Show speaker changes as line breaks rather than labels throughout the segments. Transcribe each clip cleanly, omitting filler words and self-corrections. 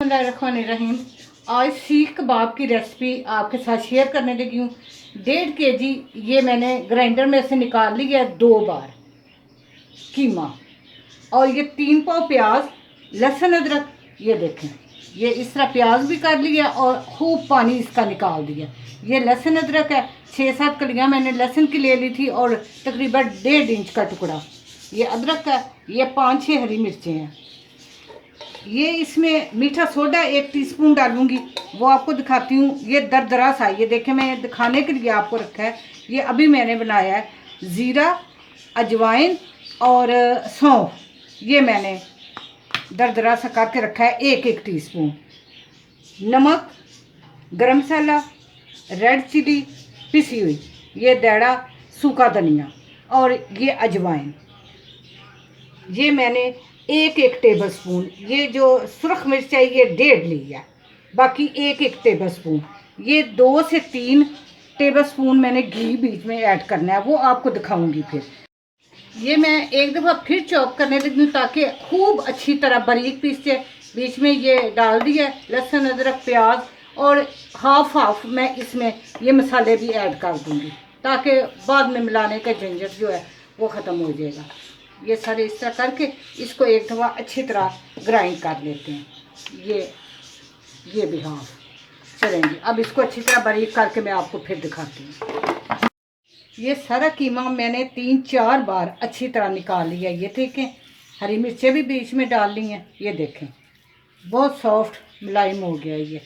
बिस्मिल्लाहिर्रहमानिर्रहीम। आज सीख कबाब की रेसिपी आपके साथ शेयर करने लगी हूँ। 1.5 kg ये मैंने ग्राइंडर में से निकाल लिया है 2 बार कीमा, और ये 3 पाव प्याज, लहसुन, अदरक। ये देखें, ये इस तरह प्याज भी कर लिया और खूब पानी इसका निकाल दिया। ये लहसुन अदरक है, 6-7 कलियाँ मैंने लहसुन की ले ली थी और तकरीबन 1.5 इंच का टुकड़ा ये अदरक है। ये 5-6 हरी मिर्चें हैं। ये इसमें मीठा सोडा 1 टीस्पून डालूंगी, वो आपको दिखाती हूँ। ये दरदरा सा, ये देखें मैं दिखाने के लिए आपको रखा है। ये अभी मैंने बनाया है। ज़ीरा, अजवाइन और सौंफ, ये मैंने दरदरा सा करके रखा है 1-1 टीस्पून। नमक, गरम मसाला, रेड चिली पिसी हुई, ये दैड़ा, सूखा धनिया और ये अजवाइन। ये मैंने 1-1 टेबल स्पून, ये जो सुरख मिर्च है ये 1.5 ली है, बाकी 1-1 टेबल स्पून। ये 2 से 3 टेबल स्पून मैंने घी बीच में ऐड करना है, वो आपको दिखाऊंगी फिर। ये मैं एक दफ़ा फिर चॉप करने लगी हूँ ताकि खूब अच्छी तरह बारीक पीस जाए। बीच में ये डाल दिया लहसुन, अदरक, प्याज, और हाफ मैं इसमें ये मसाले भी ऐड कर दूँगी ताकि बाद में मिलाने का झंझट जो है वो ख़त्म हो जाएगा। ये सारे इस तरह करके इसको एक दफ़ा अच्छी तरह ग्राइंड कर लेते हैं। ये भी हाफ चलेंगे। अब इसको अच्छी तरह बारीक करके मैं आपको फिर दिखाती हूँ। ये सारा कीमा मैंने 3-4 बार अच्छी तरह निकाल लिया। ये देखें, हरी मिर्चें भी बीच में डाल ली हैं। ये देखें, बहुत सॉफ्ट मुलायम हो गया ये।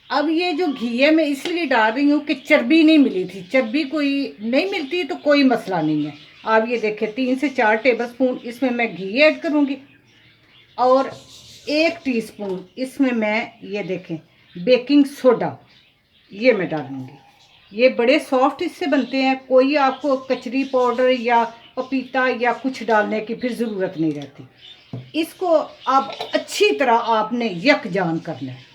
अब ये जो घी है मैं इसलिए डाल रही हूँ कि चर्बी नहीं मिली थी। चर्बी कोई नहीं मिलती तो कोई मसला नहीं है। आप ये देखें, 3 से 4 टेबल स्पून इसमें मैं घी ऐड करूँगी और 1 टीस्पून इसमें मैं ये देखें बेकिंग सोडा ये मैं डालूँगी। ये बड़े सॉफ्ट इससे बनते हैं, कोई आपको कचरी पाउडर या पपीता या कुछ डालने की फिर ज़रूरत नहीं रहती। इसको आप अच्छी तरह आपने यकजान करना है।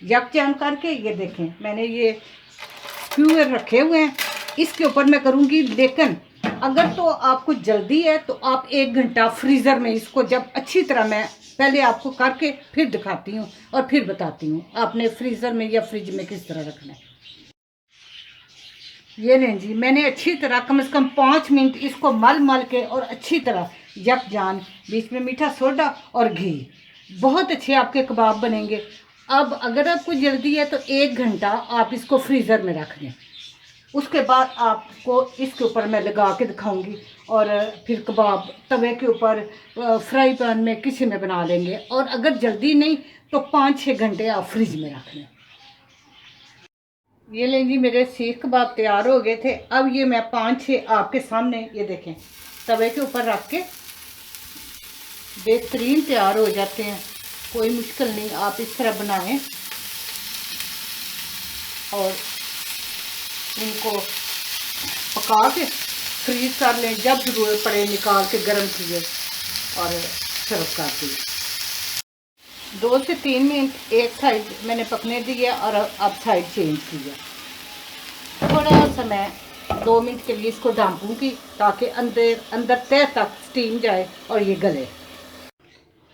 यकजान करके ये देखें मैंने ये स्क्यूअर रखे हुए हैं, इसके ऊपर मैं करूँगी। लेकिन अगर तो आपको जल्दी है तो आप 1 घंटा फ्रीज़र में इसको, जब अच्छी तरह मैं पहले आपको करके फिर दिखाती हूँ और फिर बताती हूँ आपने फ्रीज़र में या फ्रिज में किस तरह रखना है। ये लें जी, मैंने अच्छी तरह कम से कम 5 मिनट इसको मल के और अच्छी तरह यकजान, बीच में मीठा सोडा और घी, बहुत अच्छे आपके कबाब बनेंगे। अब अगर आपको जल्दी है तो 1 घंटा आप इसको फ्रीज़र में रख दें। उसके बाद आपको इसके ऊपर मैं लगा के दिखाऊंगी और फिर कबाब तवे के ऊपर फ्राई पैन में किसी में बना लेंगे। और अगर जल्दी नहीं तो 5-6 घंटे आप फ्रिज में रख लें। ये लें जी, मेरे सीख कबाब तैयार हो गए थे। अब ये मैं 5-6 आपके सामने ये देखें तवे के ऊपर रख के बेहतरीन तैयार हो जाते हैं। कोई मुश्किल नहीं, आप इस तरह बनाएं और इनको पका के फ्रीज कर लें। जब ज़रूरत पड़े निकाल के गर्म किए और सर्व कर दिए। 2 से 3 मिनट एक साइड मैंने पकने दिया और अब साइड चेंज किया। थोड़ा सा मैं 2 मिनट के लिए इसको ढांपूंगी ताकि अंदर तह तक स्टीम जाए और ये गले।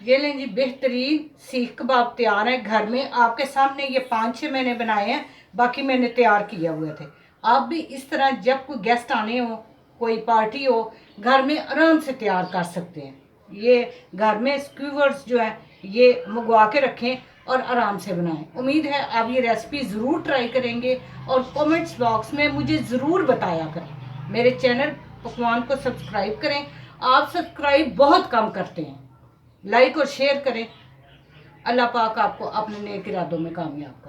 ये लें जी, बेहतरीन सीख कबाब तैयार है। घर में आपके सामने ये 5-6 मैंने बनाए हैं, बाकी मैंने तैयार किए हुए थे। आप भी इस तरह जब कोई गेस्ट आने हो, कोई पार्टी हो, घर में आराम से तैयार कर सकते हैं। ये घर में स्क्यूवर्स जो है ये मंगवा के रखें और आराम से बनाएं। उम्मीद है आप ये रेसिपी ज़रूर ट्राई करेंगे और कमेंट्स बॉक्स में मुझे ज़रूर बताया करें। मेरे चैनल पकवान को सब्सक्राइब करें। आप सब्सक्राइब बहुत कम करते हैं, लाइक और शेयर करें। अल्लाह पाक आपको अपने नेक इरादों में कामयाब करें।